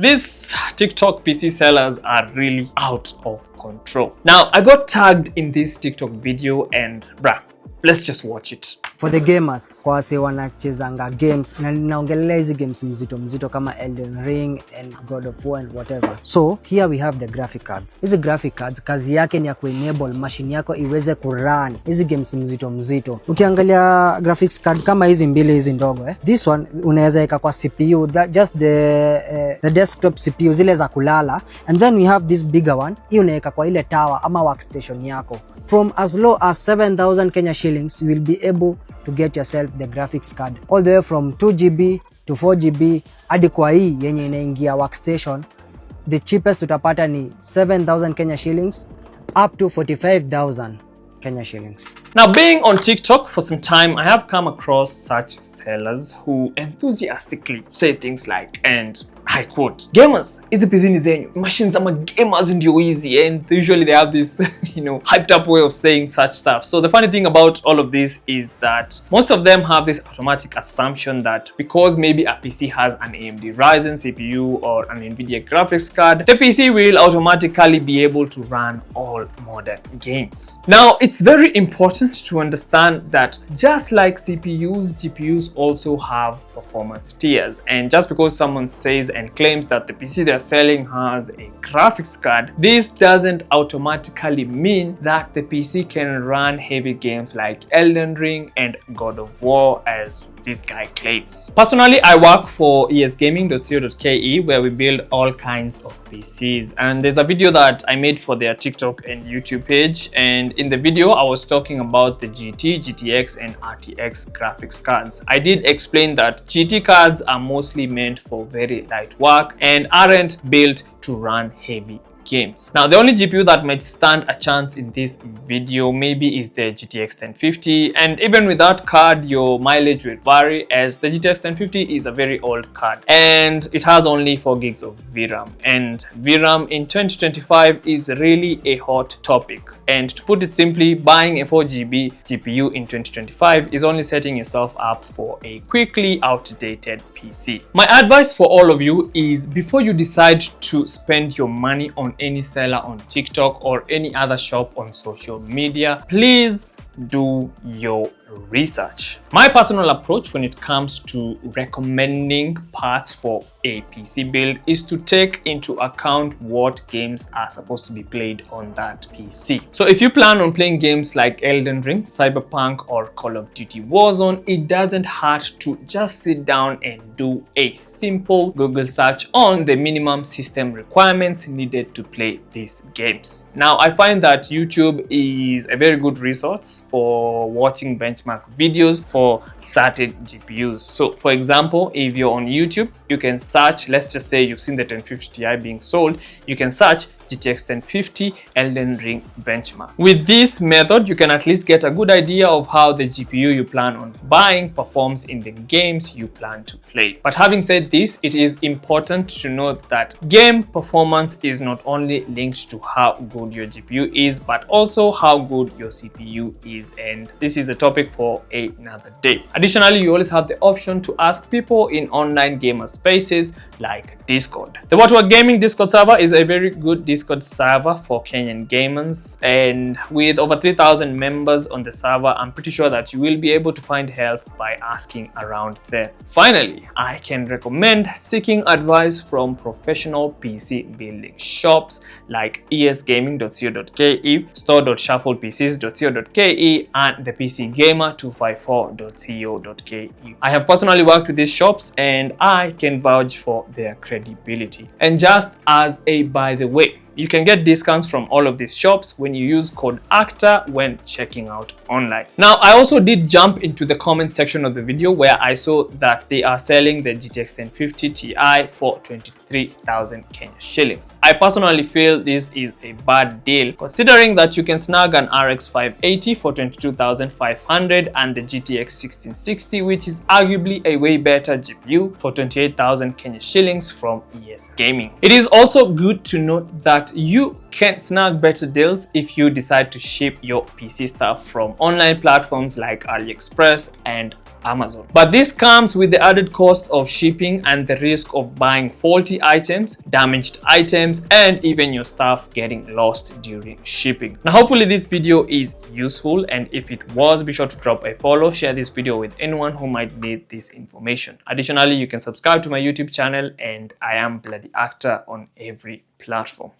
These TikTok PC sellers are really out of control. Now, I got tagged in this TikTok video and bruh, let's just watch it. For the gamers, kwa wase wanachezanga games, na ninaongelea hizi games mzito kama Elden Ring and God of War and whatever. So here we have the graphic cards. Hizi graphic cards kazi yake ni ya kuenable machine yako iweze kurun hizi games mzito. Ukiangalia graphics card kama hizi mbili hizi ndogo this one unaweza weka kwa CPU, just the desktop CPU zile za kulala, and then we have this bigger one. Hii unaweka kwa ile tower ama workstation yako. From as low as 7,000 Kenya shillings, you will be able to get yourself the graphics card all the way from 2GB to 4GB hadi kwa hii yenye inaingia workstation. The cheapest utapata ni 7,000 Kenya shillings up to 45,000 Kenya shillings. Now, being on TikTok for some time, I have come across such sellers who enthusiastically say things like, and I quote, "Gamers, it's a PC zenyu. Machines are gamers ndio easy," and usually they have this, hyped up way of saying such stuff. So the funny thing about all of this is that most of them have this automatic assumption that because maybe a PC has an AMD Ryzen CPU or an NVIDIA graphics card, the PC will automatically be able to run all modern games. Now, it's very important to understand that just like CPUs, GPUs also have performance tiers, and just because someone says and claims that the PC they're selling has a graphics card, this doesn't automatically mean that the PC can run heavy games like Elden Ring and God of War as this guy claims. Personally, I work for esgaming.co.ke where we build all kinds of PCs, and there's a video that I made for their TikTok and YouTube page, and in the video I was talking about the GT, GTX and RTX graphics cards. I did explain that GT cards are mostly meant for very light work and aren't built to run heavy games. Now, the only GPU that might stand a chance in this video maybe is the GTX 1050, and even with that card your mileage will vary, as the GTX 1050 is a very old card and it has only 4 gigs of VRAM, and VRAM in 2025 is really a hot topic. And to put it simply, buying a 4GB GPU in 2025 is only setting yourself up for a quickly outdated PC. My advice for all of you is, before you decide to spend your money on any seller on TikTok or any other shop on social media, please do your research. My personal approach when it comes to recommending parts for a PC build is to take into account what games are supposed to be played on that PC. So if you plan on playing games like Elden Ring, Cyberpunk or Call of Duty Warzone, it doesn't hurt to just sit down and do a simple Google search on the minimum system requirements needed to play these games. Now, I find that YouTube is a very good resource for watching benchmark videos for certain GPUs. So for example, if you're on YouTube, you can search, let's just say you've seen the 1050 Ti being sold, you can search GTX 1050 Elden Ring benchmark. With this method, you can at least get a good idea of how the GPU you plan on buying performs in the games you plan to play. But having said this, it is important to note that game performance is not only linked to how good your GPU is, but also how good your CPU is, and this is a topic for another day. Additionally, you always have the option to ask people in online gamer spaces like Discord. The What We're Gaming Discord server is a very good Discord server for Kenyan gamers, and with over 3,000 members on the server, I'm pretty sure that you will be able to find help by asking around there. Finally, I can recommend seeking advice from professional PC building shops like esgaming.co.ke, store.shufflepcs.co.ke, and the PCgamer254.co.ke. I have personally worked with these shops and I can vouch for their credibility. And just as a by the way, you can get discounts from all of these shops when you use code ACTA when checking out online. Now, I also did jump into the comment section of the video where I saw that they are selling the GTX 1050 Ti for 23,000 Kenya shillings. I personally feel this is a bad deal, considering that you can snag an RX 580 for 22,500 and the GTX 1660, which is arguably a way better GPU, for 28,000 Kenya shillings from ES Gaming. It is also good to note that you can snag better deals if you decide to ship your PC stuff from online platforms like AliExpress and Amazon. But this comes with the added cost of shipping and the risk of buying faulty items, damaged items, and even your stuff getting lost during shipping. Now, hopefully this video is useful, and if it was, be sure to drop a follow, share this video with anyone who might need this information. Additionally, you can subscribe to my YouTube channel, and I am Bloody Actor on every platform.